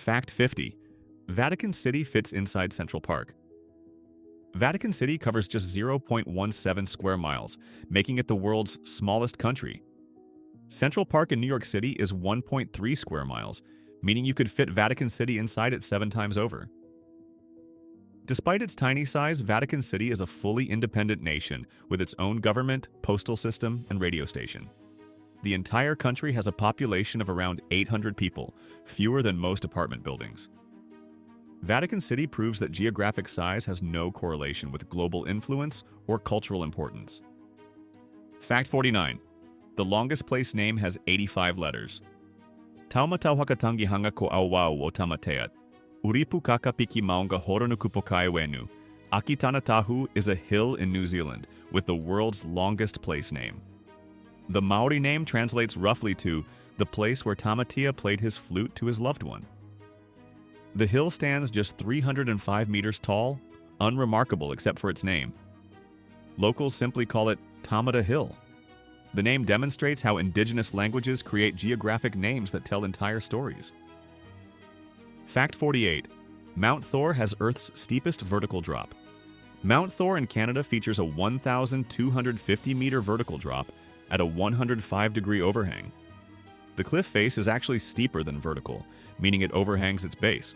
Fact 50. Vatican City fits inside Central Park. Vatican City covers just 0.17 square miles, making it the world's smallest country. Central Park in New York City is 1.3 square miles, meaning you could fit Vatican City inside it 7 times over. Despite its tiny size, Vatican City is a fully independent nation with its own government, postal system, and radio station. The entire country has a population of around 800 people, fewer than most apartment buildings. Vatican City proves that geographic size has no correlation with global influence or cultural importance. Fact 49. The longest place name has 85 letters. Taumatauhakatangi hanga ko awau o tamateat. Uripu kaka piki maunga horonukupokai wenu. Akitanatahu is a hill in New Zealand with the world's longest place name. The Maori name translates roughly to the place where Tamatea played his flute to his loved one. The hill stands just 305 meters tall, unremarkable except for its name. Locals simply call it Tamata Hill. The name demonstrates how indigenous languages create geographic names that tell entire stories. Fact 48. Mount Thor has Earth's steepest vertical drop. Mount Thor in Canada features a 1,250-meter vertical drop at a 105-degree overhang. The cliff face is actually steeper than vertical, meaning it overhangs its base.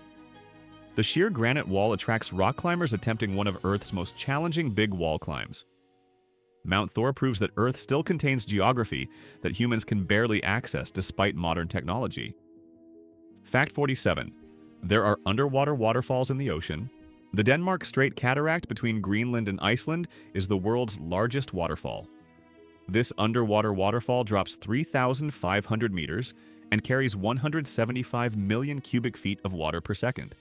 The sheer granite wall attracts rock climbers attempting one of Earth's most challenging big wall climbs. Mount Thor proves that Earth still contains geography that humans can barely access despite modern technology. Fact 47. There are underwater waterfalls in the ocean. The Denmark Strait Cataract between Greenland and Iceland is the world's largest waterfall. This underwater waterfall drops 3,500 meters and carries 175 million cubic feet of water per second.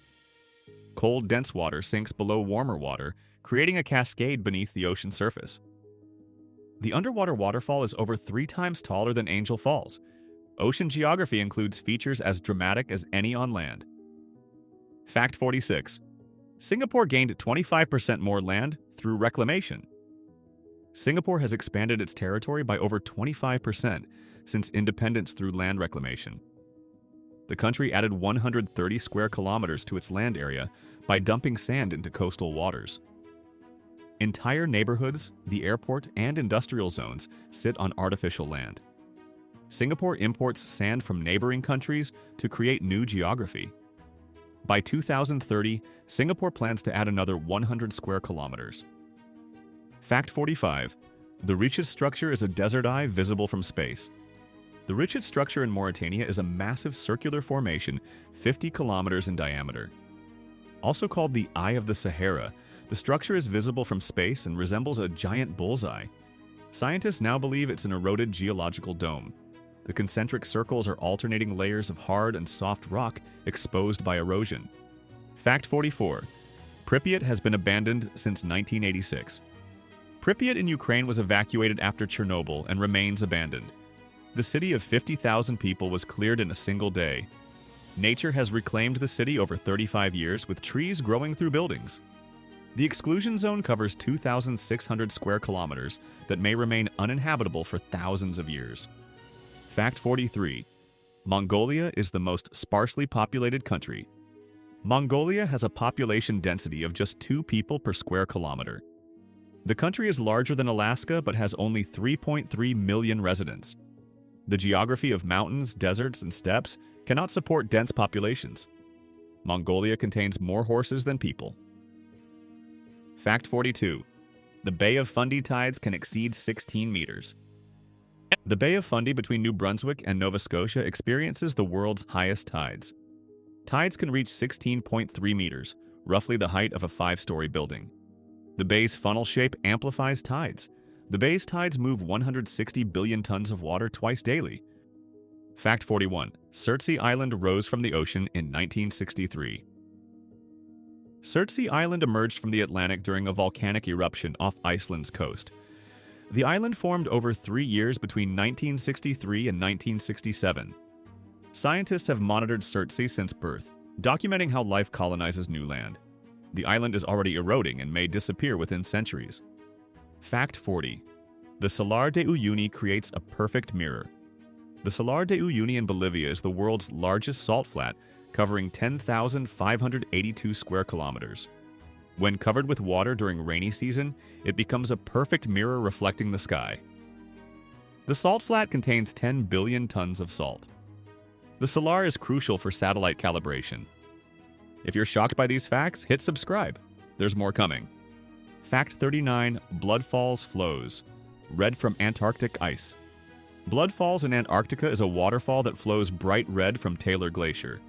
Cold, dense water sinks below warmer water, creating a cascade beneath the ocean surface. The underwater waterfall is over 3 times taller than Angel Falls. Ocean geography includes features as dramatic as any on land. Fact 46. Singapore gained 25% more land through reclamation. Singapore has expanded its territory by over 25% since independence through land reclamation. The country added 130 square kilometers to its land area by dumping sand into coastal waters. Entire neighborhoods, the airport, and industrial zones sit on artificial land. Singapore imports sand from neighboring countries to create new geography. By 2030, Singapore plans to add another 100 square kilometers. Fact 45. The Richet structure is a desert eye visible from space. The Richet structure in Mauritania is a massive circular formation 50 kilometers in diameter. Also called the Eye of the Sahara, the structure is visible from space and resembles a giant bullseye. Scientists now believe it's an eroded geological dome. The concentric circles are alternating layers of hard and soft rock exposed by erosion. Fact 44. Pripyat has been abandoned since 1986. Pripyat in Ukraine was evacuated after Chernobyl and remains abandoned. The city of 50,000 people was cleared in a single day. Nature has reclaimed the city over 35 years with trees growing through buildings. The exclusion zone covers 2,600 square kilometers that may remain uninhabitable for thousands of years. Fact 43. Mongolia is the most sparsely populated country. Mongolia has a population density of just 2 people per square kilometer. The country is larger than Alaska but has only 3.3 million residents. The geography of mountains, deserts, and steppes cannot support dense populations. Mongolia contains more horses than people. Fact 42. The Bay of Fundy tides can exceed 16 meters. The Bay of Fundy between New Brunswick and Nova Scotia experiences the world's highest tides. Tides can reach 16.3 meters, roughly the height of a 5-story building. The bay's funnel shape amplifies tides. The bay's tides move 160 billion tons of water twice daily. Fact 41. Surtsey Island rose from the ocean in 1963. Surtsey Island emerged from the Atlantic during a volcanic eruption off Iceland's coast. The island formed over 3 years between 1963 and 1967. Scientists have monitored Surtsey since birth, documenting how life colonizes new land. The island is already eroding and may disappear within centuries. Fact 40. The Salar de Uyuni creates a perfect mirror. The Salar de Uyuni in Bolivia is the world's largest salt flat, covering 10,582 square kilometers. When covered with water during rainy season, it becomes a perfect mirror reflecting the sky. The salt flat contains 10 billion tons of salt. The solar is crucial for satellite calibration. If you're shocked by these facts, hit subscribe. There's more coming. Fact 39. Blood Falls flows. Red from Antarctic ice. Blood Falls in Antarctica is a waterfall that flows bright red from Taylor Glacier.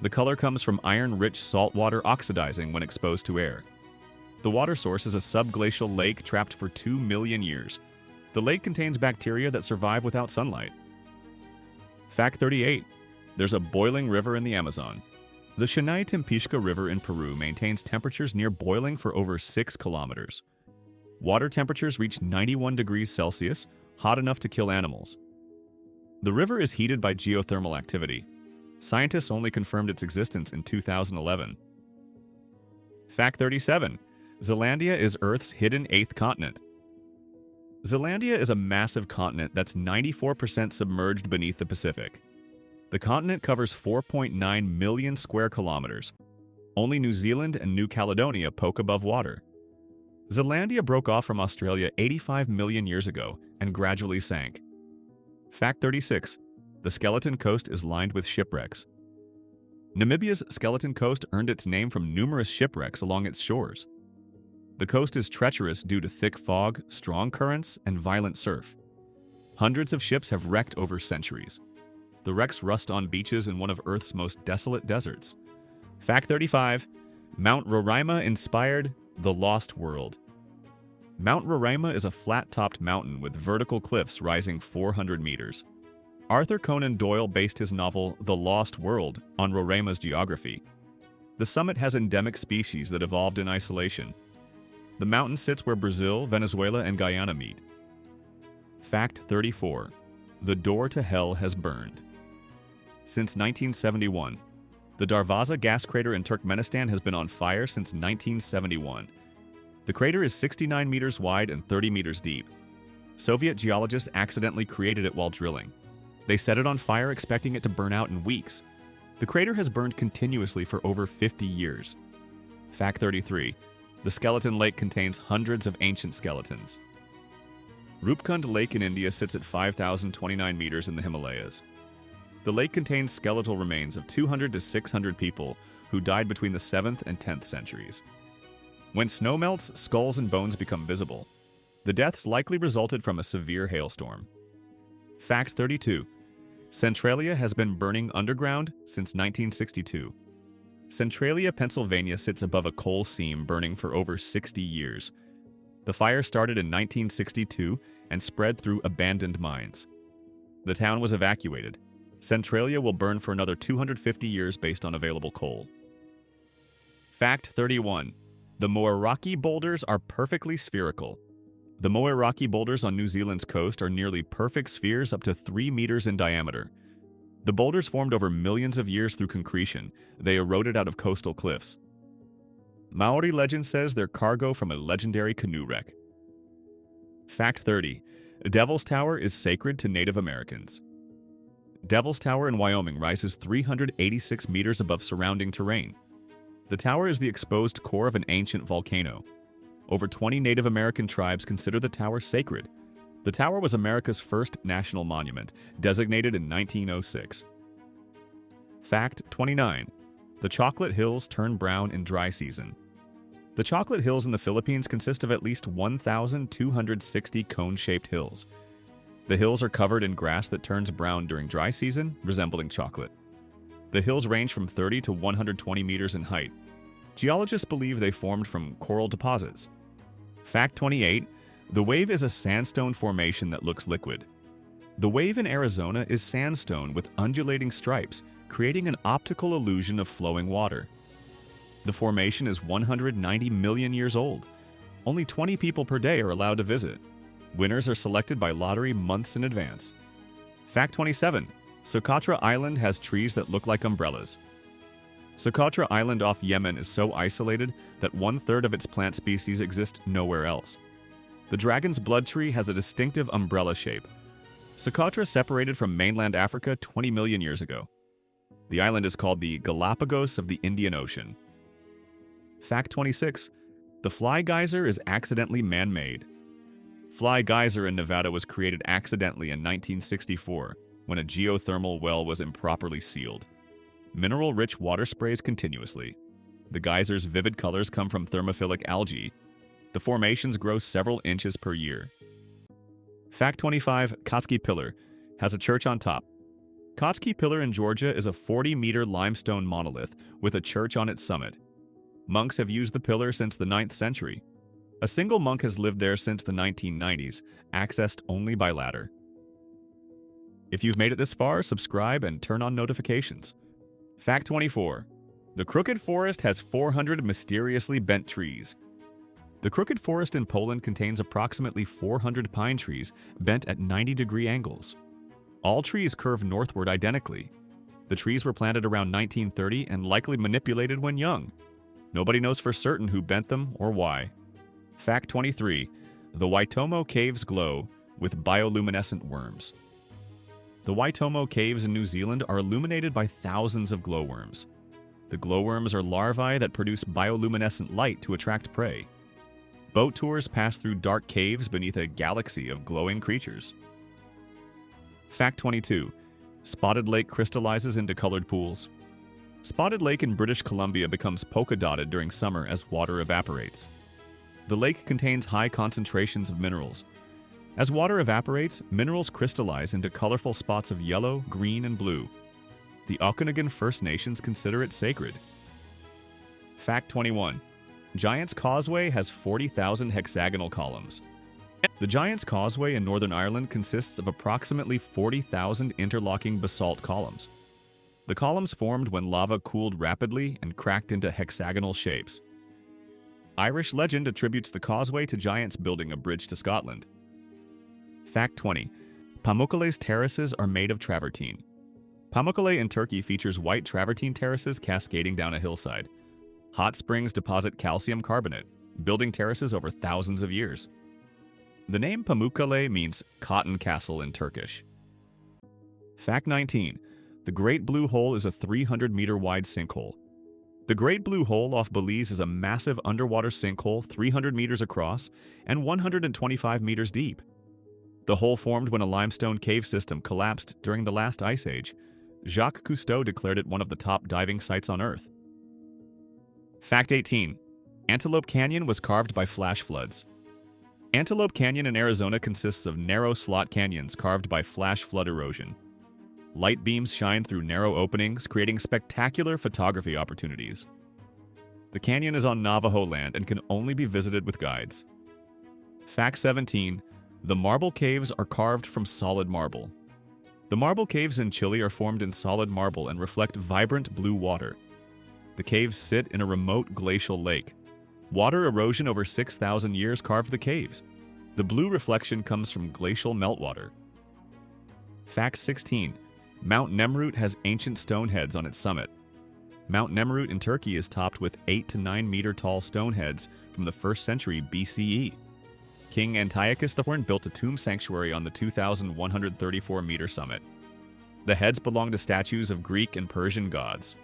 The color comes from iron-rich salt water oxidizing when exposed to air. The water source is a subglacial lake trapped for 2 million years. The lake contains bacteria that survive without sunlight. Fact 38. There's a boiling river in the Amazon. The Chennai-Timpishka River in Peru maintains temperatures near boiling for over 6 kilometers. Water temperatures reach 91 degrees Celsius, hot enough to kill animals. The river is heated by geothermal activity. Scientists only confirmed its existence in 2011. Fact 37. Zealandia is Earth's hidden 8th continent. Zealandia is a massive continent that's 94% submerged beneath the Pacific. The continent covers 4.9 million square kilometers. Only New Zealand and New Caledonia poke above water. Zealandia broke off from Australia 85 million years ago and gradually sank. Fact 36. The Skeleton Coast is lined with shipwrecks. Namibia's Skeleton Coast earned its name from numerous shipwrecks along its shores. The coast is treacherous due to thick fog, strong currents, and violent surf. Hundreds of ships have wrecked over centuries. The wrecks rust on beaches in one of Earth's most desolate deserts. Fact 35. Mount Roraima inspired The Lost World. Mount Roraima is a flat-topped mountain with vertical cliffs rising 400 meters. Arthur Conan Doyle based his novel The Lost World on Roraima's geography. The summit has endemic species that evolved in isolation. The mountain sits where Brazil, Venezuela, and Guyana meet. Fact 34. The door to hell has burned. Since 1971, the Darvaza gas crater in Turkmenistan has been on fire since 1971. The crater is 69 meters wide and 30 meters deep. Soviet geologists accidentally created it while drilling. They set it on fire expecting it to burn out in weeks. The crater has burned continuously for over 50 years. Fact 33. The Skeleton Lake contains hundreds of ancient skeletons. Rupkund Lake in India sits at 5,029 meters in the Himalayas. The lake contains skeletal remains of 200 to 600 people who died between the 7th and 10th centuries. When snow melts, skulls and bones become visible. The deaths likely resulted from a severe hailstorm. Fact 32. Centralia has been burning underground since 1962. Centralia, Pennsylvania sits above a coal seam burning for over 60 years. The fire started in 1962 and spread through abandoned mines. The town was evacuated. Centralia will burn for another 250 years based on available coal. Fact 31. The Moeraki boulders are perfectly spherical. The Moeraki boulders on New Zealand's coast are nearly perfect spheres up to 3 meters in diameter. The boulders formed over millions of years through concretion. They eroded out of coastal cliffs. Maori legend says they're cargo from a legendary canoe wreck. Fact 30. Devil's Tower is sacred to Native Americans. Devil's Tower in Wyoming rises 386 meters above surrounding terrain. The tower is the exposed core of an ancient volcano. Over 20 Native American tribes consider the tower sacred. The tower was America's first national monument, designated in 1906. Fact 29. The Chocolate Hills turn brown in dry season. The Chocolate Hills in the Philippines consist of at least 1,260 cone-shaped hills. The hills are covered in grass that turns brown during dry season, resembling chocolate. The hills range from 30 to 120 meters in height. Geologists believe they formed from coral deposits. Fact 28. The wave is a sandstone formation that looks liquid. The wave in Arizona is sandstone with undulating stripes, creating an optical illusion of flowing water. The formation is 190 million years old. Only 20 people per day are allowed to visit. Winners are selected by lottery months in advance. Fact 27. Socotra Island has trees that look like umbrellas. Socotra Island off Yemen is so isolated that 1/3 of its plant species exist nowhere else. The dragon's blood tree has a distinctive umbrella shape. Socotra separated from mainland Africa 20 million years ago. The island is called the Galapagos of the Indian Ocean. Fact 26. The Fly Geyser is accidentally man-made. Fly Geyser in Nevada was created accidentally in 1964 when a geothermal well was improperly sealed. Mineral-rich water sprays continuously. The geyser's vivid colors come from thermophilic algae. The formations grow several inches per year. Fact 25. Kotzky Pillar has a church on top. Kotzky Pillar in Georgia is a 40-meter limestone monolith with a church on its summit. Monks have used the pillar since the 9th century. A single monk has lived there since the 1990s, accessed only by ladder. If you've made it this far, subscribe and turn on notifications. Fact 24. The Crooked Forest has 400 mysteriously bent trees. The Crooked Forest in Poland contains approximately 400 pine trees bent at 90-degree angles. All trees curve northward identically. The trees were planted around 1930 and likely manipulated when young. Nobody knows for certain who bent them or why. Fact 23. The Waitomo Caves glow with bioluminescent worms. The Waitomo Caves in New Zealand are illuminated by thousands of glowworms. The glowworms are larvae that produce bioluminescent light to attract prey. Boat tours pass through dark caves beneath a galaxy of glowing creatures. Fact 22. Spotted Lake crystallizes into colored pools. Spotted Lake in British Columbia becomes polka-dotted during summer as water evaporates. The lake contains high concentrations of minerals. As water evaporates, minerals crystallize into colorful spots of yellow, green, and blue. The Okanagan First Nations consider it sacred. Fact 21. Giant's Causeway has 40,000 hexagonal columns. The Giant's Causeway in Northern Ireland consists of approximately 40,000 interlocking basalt columns. The columns formed when lava cooled rapidly and cracked into hexagonal shapes. Irish legend attributes the causeway to giants building a bridge to Scotland. Fact 20. Pamukkale's terraces are made of travertine. Pamukkale in Turkey features white travertine terraces cascading down a hillside. Hot springs deposit calcium carbonate, building terraces over thousands of years. The name Pamukkale means cotton castle in Turkish. Fact 19. The Great Blue Hole is a 300-meter-wide sinkhole. The Great Blue Hole off Belize is a massive underwater sinkhole 300 meters across and 125 meters deep. The hole formed when a limestone cave system collapsed during the last ice age. Jacques Cousteau declared it one of the top diving sites on Earth. Fact 18. Antelope Canyon was carved by flash floods. Antelope Canyon in Arizona consists of narrow slot canyons carved by flash flood erosion. Light beams shine through narrow openings, creating spectacular photography opportunities. The canyon is on Navajo land and can only be visited with guides. Fact 17. The marble caves are carved from solid marble. The marble caves in Chile are formed in solid marble and reflect vibrant blue water. The caves sit in a remote glacial lake. Water erosion over 6,000 years carved the caves. The blue reflection comes from glacial meltwater. Fact 16. Mount Nemrut has ancient stone heads on its summit. Mount Nemrut in Turkey is topped with 8 to 9 meter tall stone heads from the 1st century BCE. King Antiochus IV built a tomb sanctuary on the 2,134-meter summit. The heads belong to statues of Greek and Persian gods.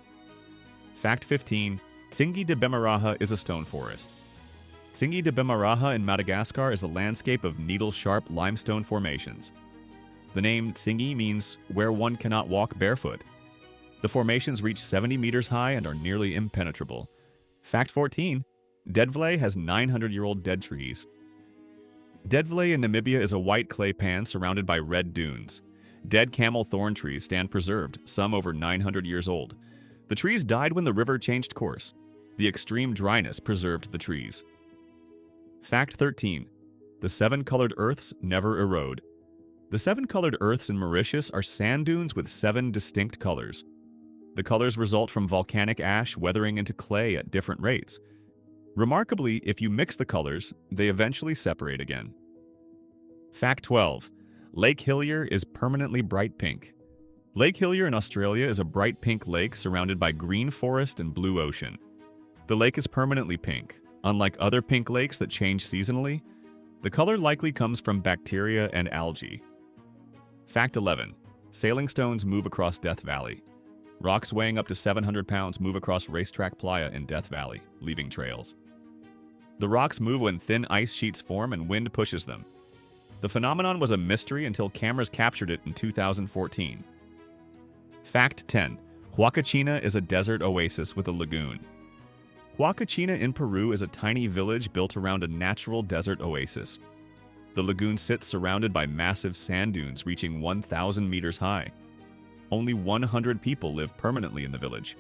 Fact 15. Tsingy de Bemaraha is a stone forest. Tsingy de Bemaraha in Madagascar is a landscape of needle-sharp limestone formations. The name Tsingy means where one cannot walk barefoot. The formations reach 70 meters high and are nearly impenetrable. Fact 14. Deadvlei has 900-year-old dead trees. Deadvlei in Namibia is a white clay pan surrounded by red dunes. Dead camel thorn trees stand preserved, some over 900 years old. The trees died when the river changed course. The extreme dryness preserved the trees. Fact 13. The 7 colored earths never erode. The 7 colored earths in Mauritius are sand dunes with 7 distinct colors. The colors result from volcanic ash weathering into clay at different rates. Remarkably, if you mix the colors, they eventually separate again. Fact 12. Lake Hillier is permanently bright pink. Lake Hillier in Australia is a bright pink lake surrounded by green forest and blue ocean. The lake is permanently pink. Unlike other pink lakes that change seasonally, the color likely comes from bacteria and algae. Fact 11. Sailing stones move across Death Valley. Rocks weighing up to 700 pounds move across Racetrack Playa in Death Valley, leaving trails. The rocks move when thin ice sheets form and wind pushes them. The phenomenon was a mystery until cameras captured it in 2014. Fact 10. Huacachina is a desert oasis with a lagoon. Huacachina in Peru is a tiny village built around a natural desert oasis. The lagoon sits surrounded by massive sand dunes reaching 1,000 meters high. Only 100 people live permanently in the village.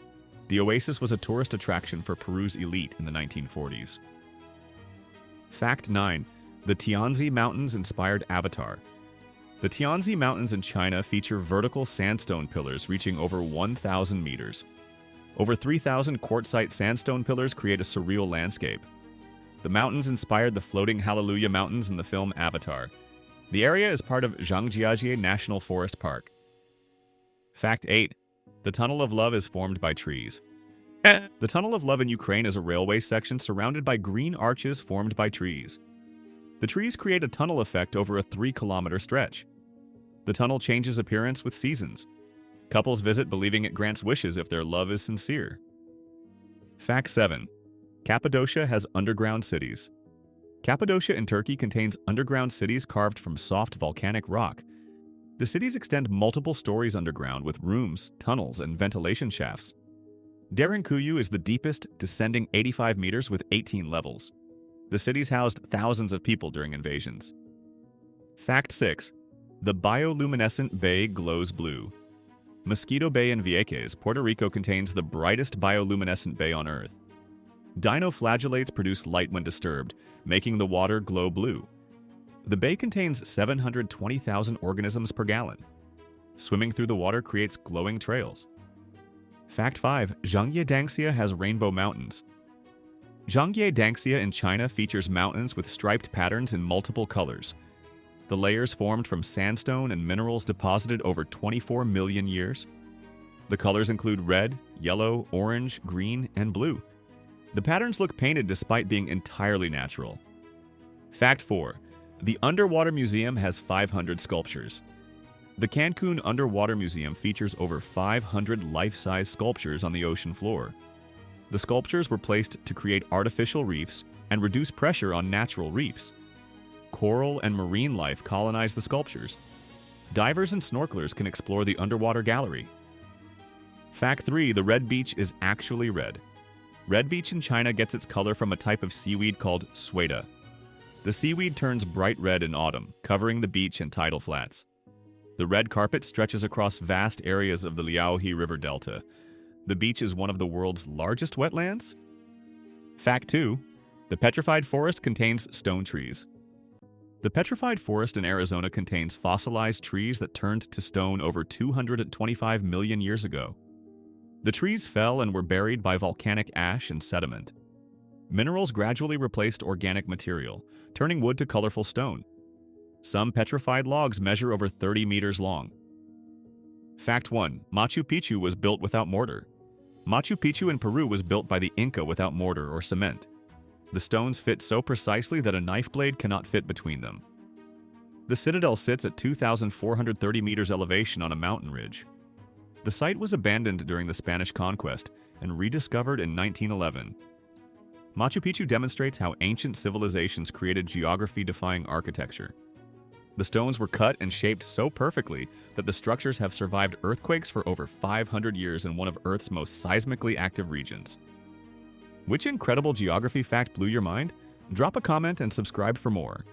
The oasis was a tourist attraction for Peru's elite in the 1940s. Fact 9. The Tianzi Mountains inspired Avatar. The Tianzi Mountains in China feature vertical sandstone pillars reaching over 1,000 meters. Over 3,000 quartzite sandstone pillars create a surreal landscape. The mountains inspired the floating Hallelujah Mountains in the film Avatar. The area is part of Zhangjiajie National Forest Park. Fact 8. The Tunnel of Love is formed by trees. The Tunnel of Love in Ukraine is a railway section surrounded by green arches formed by trees. The trees create a tunnel effect over a 3-kilometer stretch. The tunnel changes appearance with seasons. Couples visit believing it grants wishes if their love is sincere. Fact 7. Cappadocia has underground cities. Cappadocia in Turkey contains underground cities carved from soft volcanic rock. The cities extend multiple stories underground with rooms, tunnels, and ventilation shafts. Derinkuyu is the deepest, descending 85 meters with 18 levels. The cities housed thousands of people during invasions. Fact 6. The bioluminescent bay glows blue. Mosquito Bay in Vieques, Puerto Rico contains the brightest bioluminescent bay on Earth. Dinoflagellates produce light when disturbed, making the water glow blue. The bay contains 720,000 organisms per gallon. Swimming through the water creates glowing trails. Fact 5. Zhangye Dangxia has rainbow mountains. Zhangye Dangxia in China features mountains with striped patterns in multiple colors. The layers formed from sandstone and minerals deposited over 24 million years. The colors include red, yellow, orange, green, and blue. The patterns look painted despite being entirely natural. Fact 4. The Underwater Museum has 500 sculptures. The Cancun Underwater Museum features over 500 life-size sculptures on the ocean floor. The sculptures were placed to create artificial reefs and reduce pressure on natural reefs. Coral and marine life colonize the sculptures. Divers and snorkelers can explore the underwater gallery. Fact 3. The red beach is actually red. Red beach in China gets its color from a type of seaweed called sueda. The seaweed turns bright red in autumn, covering the beach and tidal flats. The red carpet stretches across vast areas of the Liaohe River Delta. The beach is one of the world's largest wetlands. Fact 2. The petrified forest contains stone trees. The petrified forest in Arizona contains fossilized trees that turned to stone over 225 million years ago. The trees fell and were buried by volcanic ash and sediment. Minerals gradually replaced organic material, turning wood to colorful stone. Some petrified logs measure over 30 meters long. Fact 1. Machu Picchu was built without mortar. Machu Picchu in Peru was built by the Inca without mortar or cement. The stones fit so precisely that a knife blade cannot fit between them. The citadel sits at 2,430 meters elevation on a mountain ridge. The site was abandoned during the Spanish conquest and rediscovered in 1911. Machu Picchu demonstrates how ancient civilizations created geography-defying architecture. The stones were cut and shaped so perfectly that the structures have survived earthquakes for over 500 years in one of Earth's most seismically active regions. Which incredible geography fact blew your mind? Drop a comment and subscribe for more.